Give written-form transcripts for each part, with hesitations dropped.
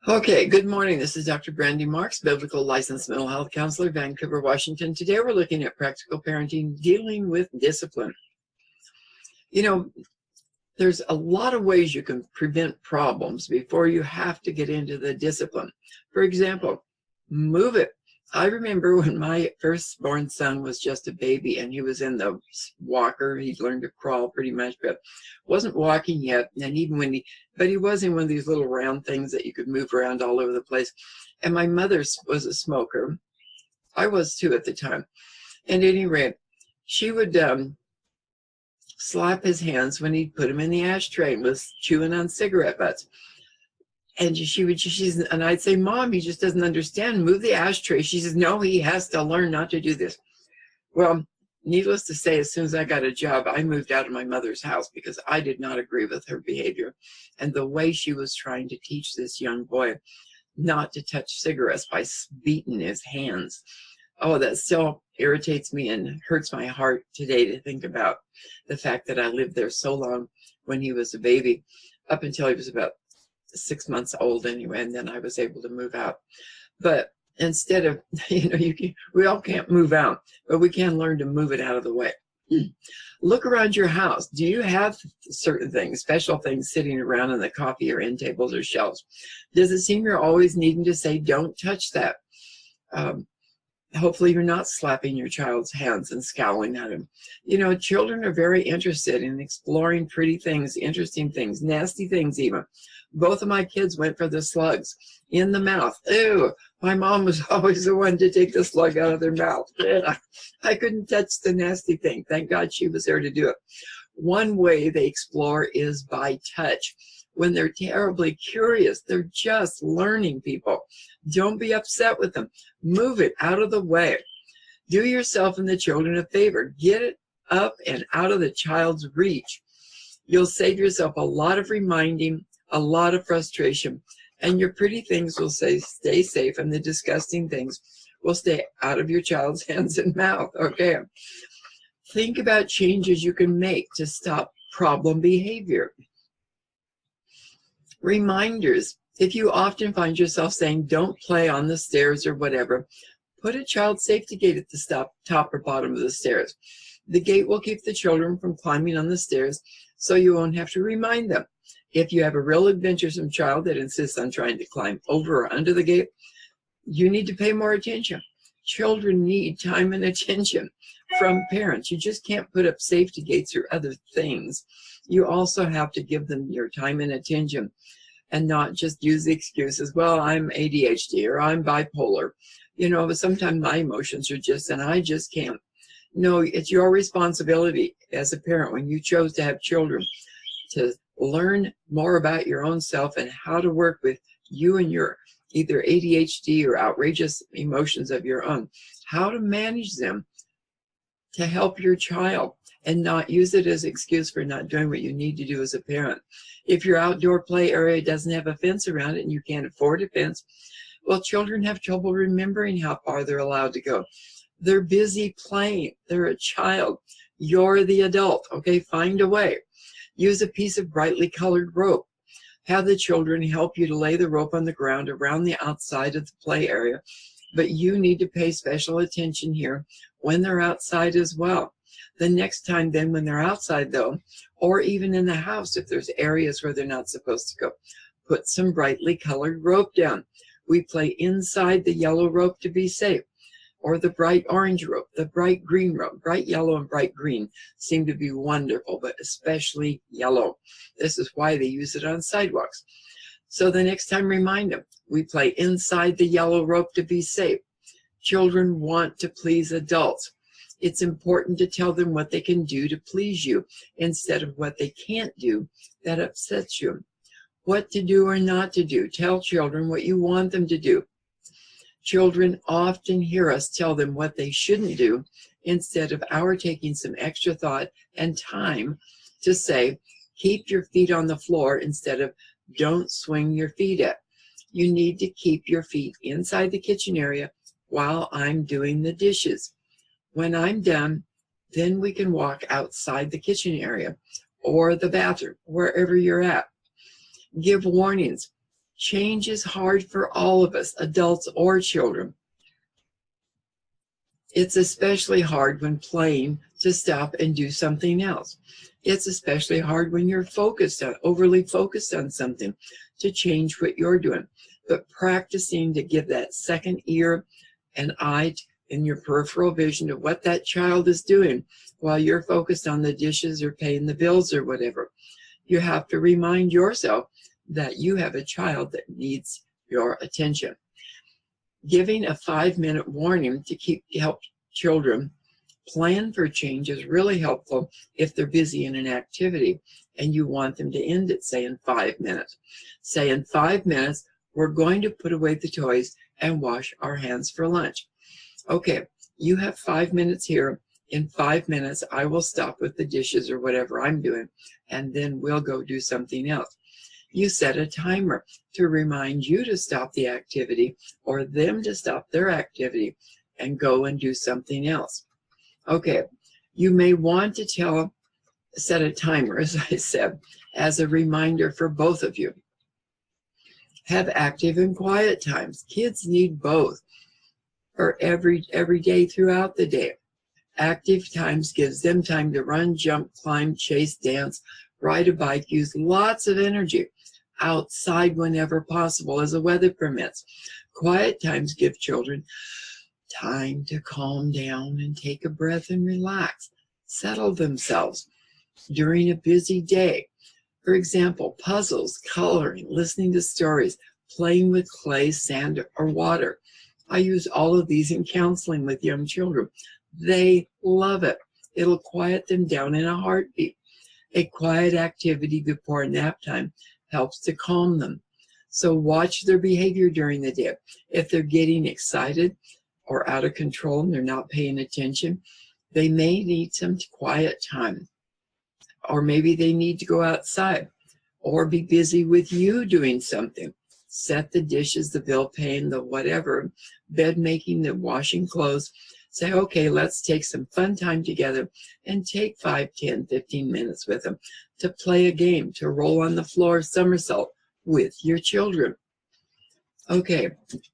Okay, good morning. This is Dr. Brandy Marks, Biblical Licensed Mental Health Counselor, Vancouver, Washington. Today we're looking at practical parenting, dealing with discipline. You know, there's a lot of ways you can prevent problems before you have to get into the discipline. For example, move it. I remember when my firstborn son was just a baby and he was in the walker. He'd learned to crawl pretty much, but wasn't walking yet. And even when but he was in one of these little round things that you could move around all over the place. And my mother was a smoker. I was too at the time. And at any rate, she would slap his hands when he'd put them in the ashtray and was chewing on cigarette butts. And and I'd say, Mom, he just doesn't understand. Move the ashtray. She says, no, he has to learn not to do this. Well, needless to say, as soon as I got a job, I moved out of my mother's house because I did not agree with her behavior and the way she was trying to teach this young boy not to touch cigarettes by beating his hands. Oh, that still irritates me and hurts my heart today to think about the fact that I lived there so long when he was a baby, up until he was about 6 months old anyway, and then I was able to move out. But instead of, we all can't move out, but we can learn to move it out of the way. Look around your house. Do you have certain things, special things sitting around on the coffee or end tables or shelves? Does it seem you're always needing to say, don't touch that? Hopefully you're not slapping your child's hands and scowling at him. Children are very interested in exploring pretty things, interesting things, nasty things even. Both of my kids went for the slugs in the mouth. Ew, my mom was always the one to take the slug out of their mouth. Ugh. I couldn't touch the nasty thing. Thank God she was there to do it. One way they explore is by touch. When they're terribly curious, they're just learning, people. Don't be upset with them. Move it out of the way. Do yourself and the children a favor. Get it up and out of the child's reach. You'll save yourself a lot of reminding, a lot of frustration, and your pretty things will stay safe, and the disgusting things will stay out of your child's hands and mouth. Okay. Think about changes you can make to stop problem behavior. Reminders. If you often find yourself saying, don't play on the stairs or whatever, put a child safety gate at the top or bottom of the stairs. The gate will keep the children from climbing on the stairs, so you won't have to remind them. If you have a real adventuresome child that insists on trying to climb over or under the gate, you need to pay more attention. Children need time and attention from parents. You just can't put up safety gates or other things. You also have to give them your time and attention and not just use the excuses, well, I'm ADHD or I'm bipolar. Sometimes my emotions are and I just can't. No, it's your responsibility as a parent when you chose to have children to learn more about your own self and how to work with you and your either ADHD or outrageous emotions of your own, how to manage them to help your child and not use it as an excuse for not doing what you need to do as a parent. If your outdoor play area doesn't have a fence around it and you can't afford a fence, well, children have trouble remembering how far they're allowed to go. They're busy playing. They're a child. You're the adult. Okay, find a way. Use a piece of brightly colored rope. Have the children help you to lay the rope on the ground around the outside of the play area, but you need to pay special attention here when they're outside as well. The next time then when they're outside though, or even in the house, if there's areas where they're not supposed to go, put some brightly colored rope down. We play inside the yellow rope to be safe, or the bright orange rope, the bright green rope. Bright yellow and bright green seem to be wonderful, but especially yellow. This is why they use it on sidewalks. So the next time, remind them, we play inside the yellow rope to be safe. Children want to please adults. It's important to tell them what they can do to please you instead of what they can't do that upsets you. What to do or not to do. Tell children what you want them to do. Children often hear us tell them what they shouldn't do instead of our taking some extra thought and time to say, keep your feet on the floor instead of don't swing your feet up. You need to keep your feet inside the kitchen area while I'm doing the dishes. When I'm done, then we can walk outside the kitchen area or the bathroom, wherever you're at. Give warnings. Change is hard for all of us, adults or children. It's especially hard when playing to stop and do something else. It's especially hard when you're overly focused on something, to change what you're doing. But practicing to give that second ear and eye in your peripheral vision to what that child is doing while you're focused on the dishes or paying the bills or whatever. You have to remind yourself that you have a child that needs your attention. Giving a 5-minute warning to help children plan for change is really helpful if they're busy in an activity and you want them to end it, say, in 5 minutes. Say, in 5 minutes, we're going to put away the toys and wash our hands for lunch. Okay, you have 5 minutes here. In 5 minutes, I will stop with the dishes or whatever I'm doing, and then we'll go do something else. You set a timer to remind you to stop the activity or them to stop their activity and go and do something else. Okay, you may want to set a timer, as I said, as a reminder for both of you. Have active and quiet times. Kids need both for every day throughout the day. Active times gives them time to run, jump, climb, chase, dance, ride a bike, use lots of energy outside whenever possible as the weather permits. Quiet times give children time to calm down and take a breath and relax, settle themselves during a busy day. For example, puzzles, coloring, listening to stories, playing with clay, sand, or water. I use all of these in counseling with young children. They love it. It'll quiet them down in a heartbeat. A quiet activity before nap time helps to calm them. So watch their behavior during the day. If they're getting excited or out of control and they're not paying attention, they may need some quiet time. Or maybe they need to go outside or be busy with you doing something. Set the dishes, the bill paying, the whatever, bed making, the washing clothes. Say, okay, let's take some fun time together and take 5, 10, 15 minutes with them to play a game, to roll on the floor somersault with your children. Okay,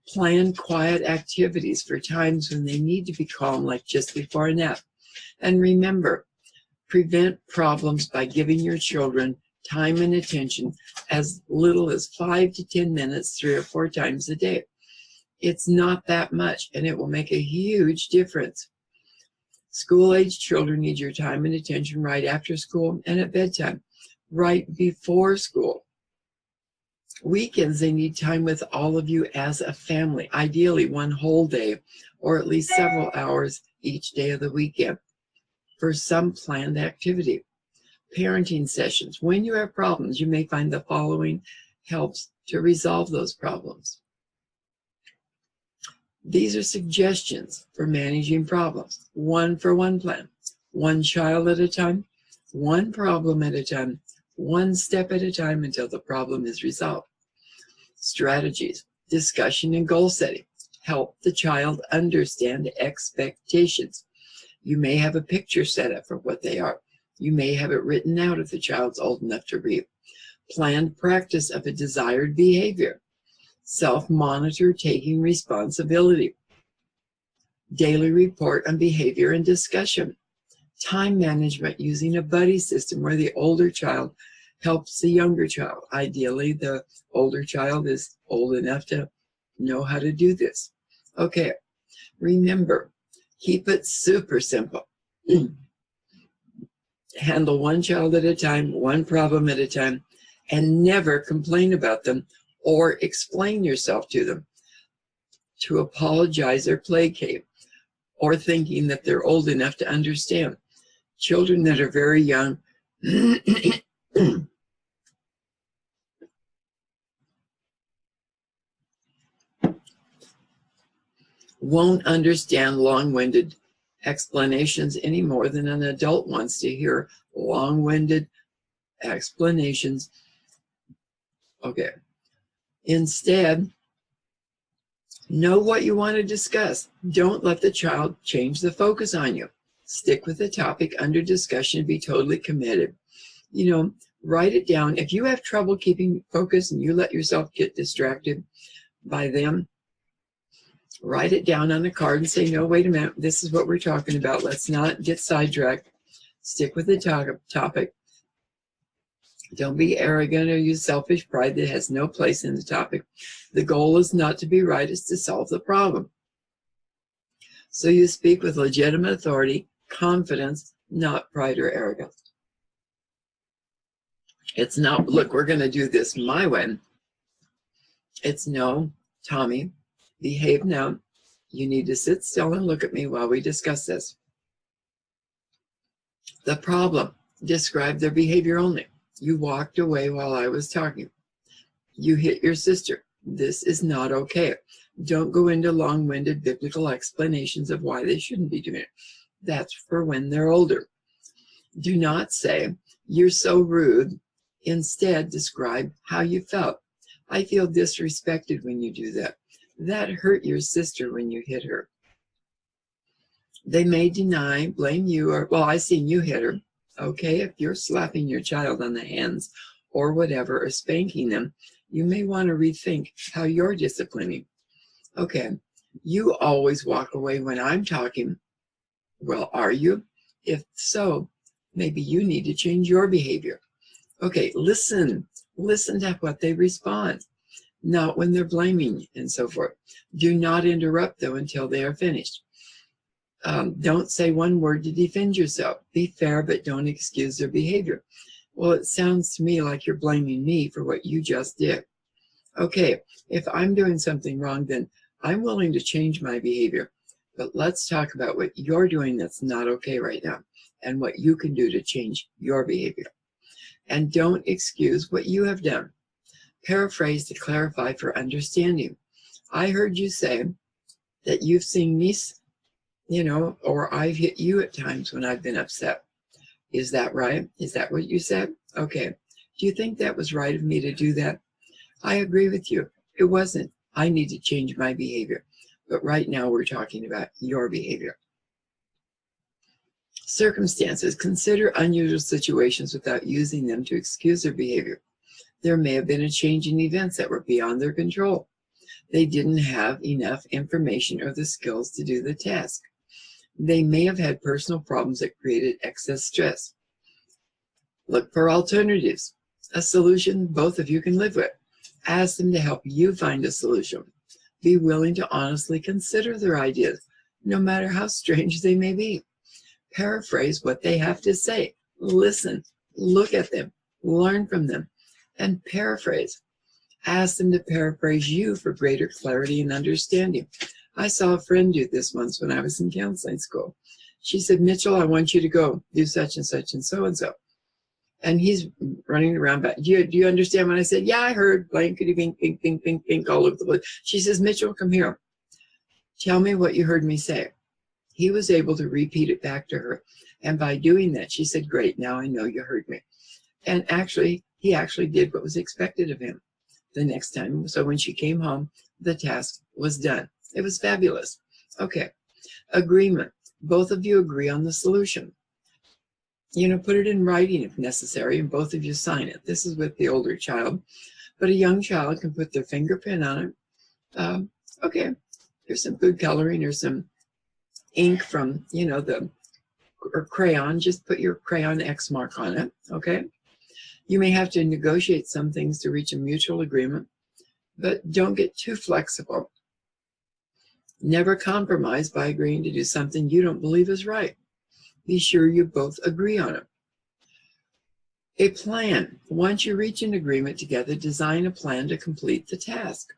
plan quiet activities for times when they need to be calm, like just before a nap. And remember, prevent problems by giving your children time and attention as little as 5 to 10 minutes, 3 or 4 times a day. It's not that much, and it will make a huge difference. School-age children need your time and attention right after school and at bedtime, right before school. Weekends, they need time with all of you as a family, ideally one whole day or at least several hours each day of the weekend for some planned activity. Parenting sessions. When you have problems, you may find the following helps to resolve those problems. These are suggestions for managing problems. 1-for-1 plan. One child at a time, one problem at a time, one step at a time until the problem is resolved. Strategies. Discussion and goal setting. Help the child understand expectations. You may have a picture set up for what they are. You may have it written out if the child's old enough to read. Planned practice of a desired behavior. Self-monitor taking responsibility. Daily report on behavior and discussion. Time management using a buddy system where the older child helps the younger child. Ideally, the older child is old enough to know how to do this. Okay, remember, keep it super simple. Handle one child at a time, one problem at a time, and never complain about them or explain yourself to them. To apologize or placate, or thinking that they're old enough to understand. Children that are very young won't understand long-winded explanations any more than an adult wants to hear long-winded explanations. Okay. Instead, know what you want to discuss. Don't let the child change the focus on you. Stick with the topic under discussion and be totally committed. You know, Write it down. If you have trouble keeping focus and you let yourself get distracted by them, write it down on a card and say, no, wait a minute, this is what we're talking about. Let's not get sidetracked. Stick with the topic. Don't be arrogant or use selfish pride that has no place in the topic. The goal is not to be right, it's to solve the problem. So you speak with legitimate authority, confidence, not pride or arrogance. It's not, look, we're going to do this my way. It's no, Tommy, behave now. You need to sit still and look at me while we discuss this. The problem, describe their behavior only. You walked away while I was talking. You hit your sister. This is not okay. Don't go into long-winded biblical explanations of why they shouldn't be doing it. That's for when they're older. Do not say, you're so rude. Instead, describe how you felt. I feel disrespected when you do that. That hurt your sister when you hit her. They may deny, blame you, or, well, I seen you hit her. Okay, if you're slapping your child on the hands or whatever, or spanking them, you may want to rethink how you're disciplining. Okay, you always walk away when I'm talking. Well, are you? If so, maybe you need to change your behavior. Okay, listen to what they respond, not when they're blaming you and so forth. Do not interrupt though until they are finished. Don't say one word to defend yourself. Be fair, but don't excuse their behavior. Well, it sounds to me like you're blaming me for what you just did. Okay, if I'm doing something wrong, then I'm willing to change my behavior. But let's talk about what you're doing that's not okay right now and what you can do to change your behavior. And don't excuse what you have done. Paraphrase to clarify for understanding. I heard you say that you've seen me, or I've hit you at times when I've been upset. Is that right? Is that what you said? Okay. Do you think that was right of me to do that? I agree with you. It wasn't. I need to change my behavior. But right now we're talking about your behavior. Circumstances. Consider unusual situations without using them to excuse their behavior. There may have been a change in events that were beyond their control. They didn't have enough information or the skills to do the task. They may have had personal problems that created excess stress. Look for alternatives, a solution both of you can live with. Ask them to help you find a solution. Be willing to honestly consider their ideas, no matter how strange they may be. Paraphrase what they have to say. Listen, look at them, learn from them, and paraphrase. Ask them to paraphrase you for greater clarity and understanding. I saw a friend do this once when I was in counseling school. She said, Mitchell, I want you to go do such and such and so and so. And he's running around back. Do you understand what I said? Yeah, I heard blankety bink, bink, bink, bink, bink all over the place. She says, Mitchell, come here. Tell me what you heard me say. He was able to repeat it back to her. And by doing that, she said, great, now I know you heard me. And he actually did what was expected of him the next time. So when she came home, the task was done. It was fabulous. Okay. Agreement. Both of you agree on the solution. Put it in writing if necessary, and both of you sign it. This is with the older child, but a young child can put their fingerprint on it. Okay, there's some food coloring or some ink from, or crayon. Just put your crayon X mark on it, okay? You may have to negotiate some things to reach a mutual agreement, but don't get too flexible. Never compromise by agreeing to do something you don't believe is right. Be sure you both agree on it. A plan. Once you reach an agreement together, design a plan to complete the task.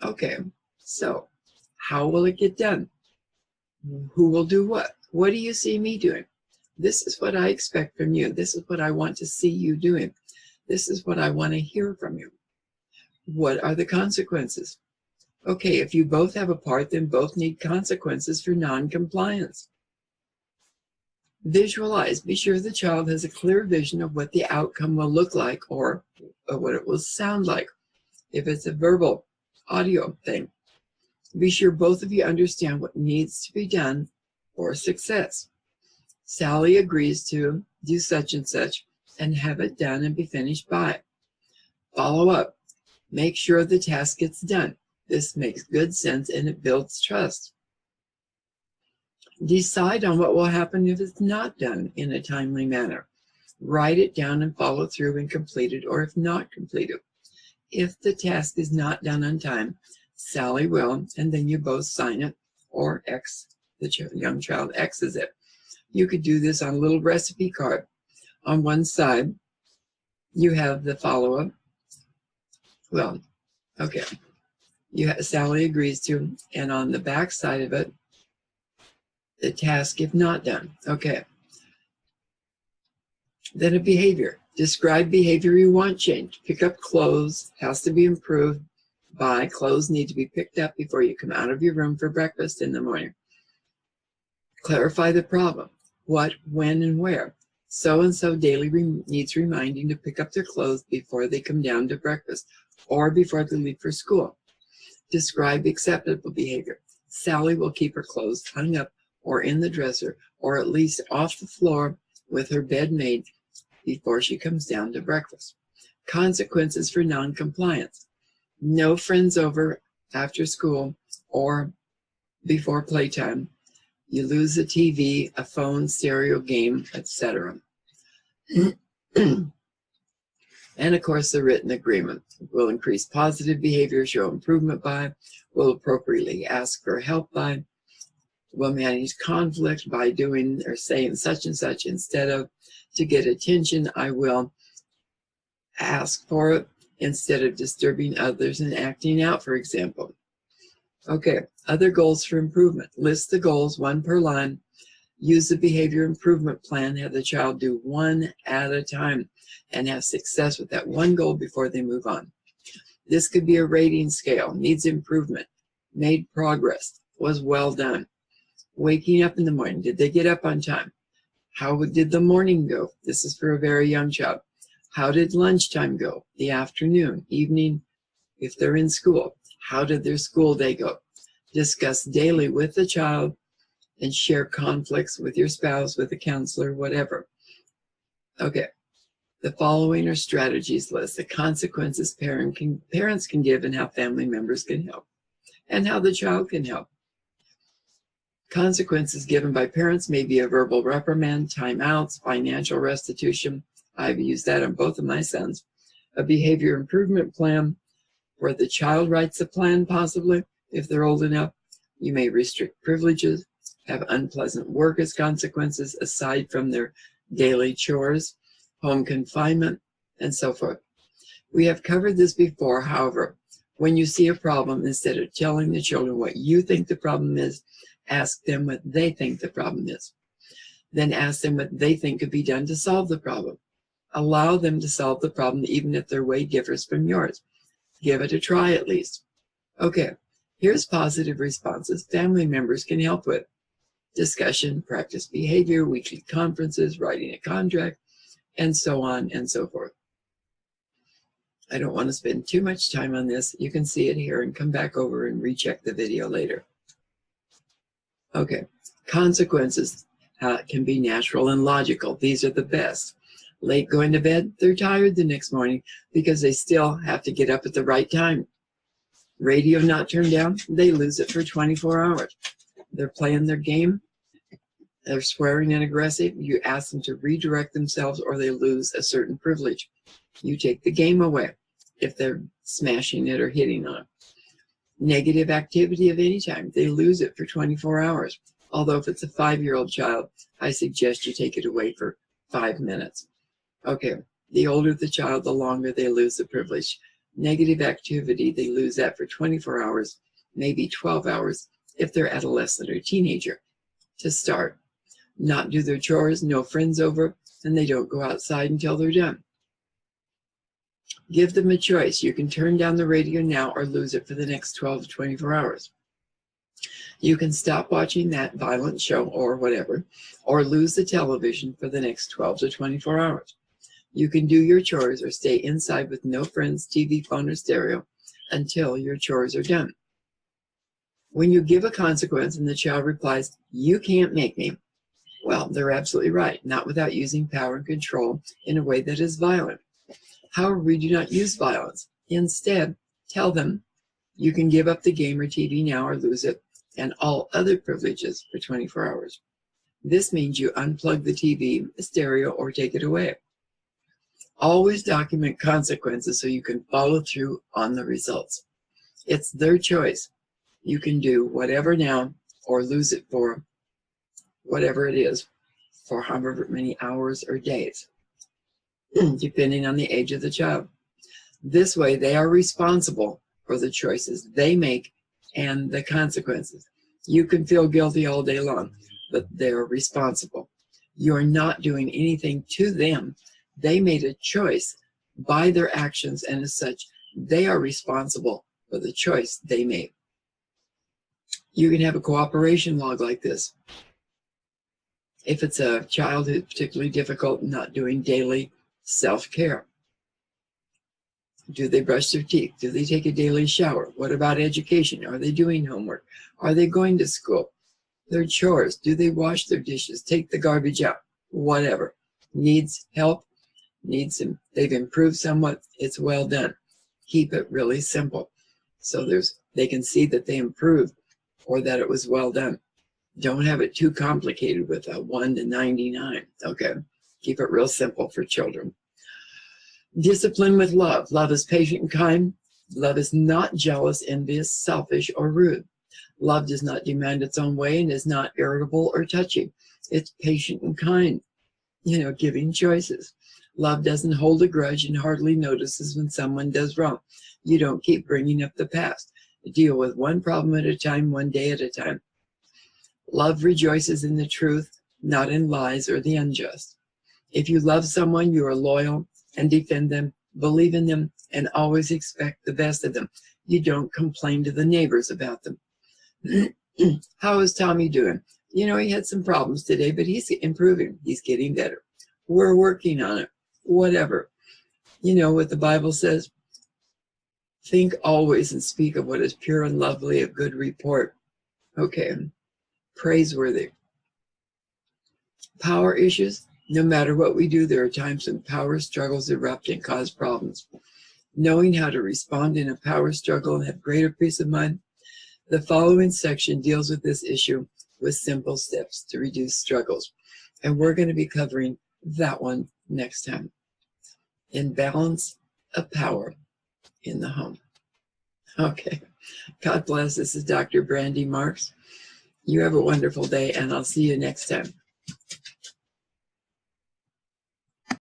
Okay, so how will it get done? Who will do what? What do you see me doing? This is what I expect from you. This is what I want to see you doing. This is what I want to hear from you. What are the consequences? Okay, if you both have a part, then both need consequences for non-compliance. Visualize. Be sure the child has a clear vision of what the outcome will look like or what it will sound like. If it's a verbal, audio thing, be sure both of you understand what needs to be done for success. Sally agrees to do such and such. and have it done and be finished by. Follow up. Make sure the task gets done. This makes good sense and it builds trust. Decide on what will happen if it's not done in a timely manner. Write it down and follow through and complete it, or if not completed. If the task is not done on time, Sally will, and then you both sign it, or X, the young child X's it. You could do this on a little recipe card. On one side, you have the follow-up. Well, okay. Sally agrees to, and on the back side of it, the task if not done. Okay. Then a behavior. Describe behavior you want changed. Pick up clothes, has to be improved by. Clothes need to be picked up before you come out of your room for breakfast in the morning. Clarify the problem. What, when, and where. So-and-so daily needs reminding to pick up their clothes before they come down to breakfast or before they leave for school. Describe acceptable behavior. Sally will keep her clothes hung up or in the dresser or at least off the floor with her bed made before she comes down to breakfast. Consequences for non-compliance. No friends over after school or before playtime. You lose a TV, a phone, stereo, game, etc. And of course, the written agreement will increase positive behavior, show improvement by, will appropriately ask for help by, will manage conflict by doing or saying such and such instead of. To get attention, I will ask for it instead of disturbing others and acting out, for example. Okay, other goals for improvement. List the goals, one per line. Use the behavior improvement plan. Have the child do one at a time and have success with that one goal before they move on. This could be a rating scale. Needs improvement. Made progress. Was well done. Waking up in the morning. Did they get up on time? How did the morning go? This is for a very young child. How did lunchtime go? The afternoon, evening, if they're in school. How did their school day go? Discuss daily with the child and share conflicts with your spouse, with a counselor, whatever. Okay. The following are strategies list, the consequences parents can give and how family members can help, and how the child can help. Consequences given by parents may be a verbal reprimand, timeouts, financial restitution. I've used that on both of my sons. A behavior improvement plan where the child writes a plan, possibly, if they're old enough. You may restrict privileges, have unpleasant work as consequences aside from their daily chores, home confinement, and so forth. We have covered this before. However, when you see a problem, instead of telling the children what you think the problem is, ask them what they think the problem is. Then ask them what they think could be done to solve the problem. Allow them to solve the problem even if their way differs from yours. Give it a try at least. Okay, here's positive responses family members can help with. Discussion, practice behavior, weekly conferences, writing a contract, and so on and so forth. I don't want to spend too much time on this. You can see it here and come back over and recheck the video later. Okay, consequences can be natural and logical. These are the best. Late going to bed, they're tired the next morning because they still have to get up at the right time. Radio not turned down, they lose it for 24 hours. They're playing their game, they're swearing and aggressive. You ask them to redirect themselves or they lose a certain privilege. You take the game away if they're smashing it or hitting on it. Negative activity of any time, they lose it for 24 hours. Although if it's a 5-year-old child, I suggest you take it away for 5 minutes. Okay, the older the child, the longer they lose the privilege. Negative activity, they lose that for 24 hours, maybe 12 hours if they're adolescent or teenager to start. Not do their chores, no friends over, and they don't go outside until they're done. Give them a choice. You can turn down the radio now or lose it for the next 12 to 24 hours. You can stop watching that violent show or whatever, or lose the television for the next 12 to 24 hours. You can do your chores or stay inside with no friends, TV, phone, or stereo until your chores are done. When you give a consequence and the child replies, "You can't make me," Well, they're absolutely right. Not without using power and control in a way that is violent. However, we do not use violence. Instead, tell them you can give up the game or TV now or lose it and all other privileges for 24 hours. This means you unplug the TV, the stereo, or take it away. Always document consequences so you can follow through on the results. It's their choice. You can do whatever now or lose it for whatever it is for however many hours or days, depending on the age of the child. This way, they are responsible for the choices they make and the consequences. You can feel guilty all day long, but they're responsible. You're not doing anything to them. They made a choice by their actions, and as such, they are responsible for the choice they made. You can have a cooperation log like this. If it's a child who's particularly difficult, not doing daily self-care. Do they brush their teeth? Do they take a daily shower? What about education? Are they doing homework? Are they going to school? Their chores. Do they wash their dishes? Take the garbage out? Whatever. Needs help? They've improved somewhat. It's well done. Keep it really simple. So they can see that they improved or that it was well done. Don't have it too complicated with a 1 to 99. Okay. Keep it real simple for children. Discipline with love. Love is patient and kind. Love is not jealous, envious, selfish, or rude. Love does not demand its own way and is not irritable or touchy. It's patient and kind, giving choices. Love doesn't hold a grudge and hardly notices when someone does wrong. You don't keep bringing up the past. Deal with one problem at a time, one day at a time. Love rejoices in the truth, not in lies or the unjust. If you love someone, you are loyal and defend them, believe in them, and always expect the best of them. You don't complain to the neighbors about them. How is Tommy doing? He had some problems today, but he's improving. He's getting better. We're working on it. Whatever. What the Bible says? Think always and speak of what is pure and lovely, of good report. Okay. Praiseworthy. Power issues. No matter what we do, there are times when power struggles erupt and cause problems. Knowing how to respond in a power struggle and have greater peace of mind, the following section deals with this issue with simple steps to reduce struggles. And we're going to be covering that one next time. Imbalance of power in the home. Okay. God bless. This is Dr. Brandy Marks. You have a wonderful day, and I'll see you next time.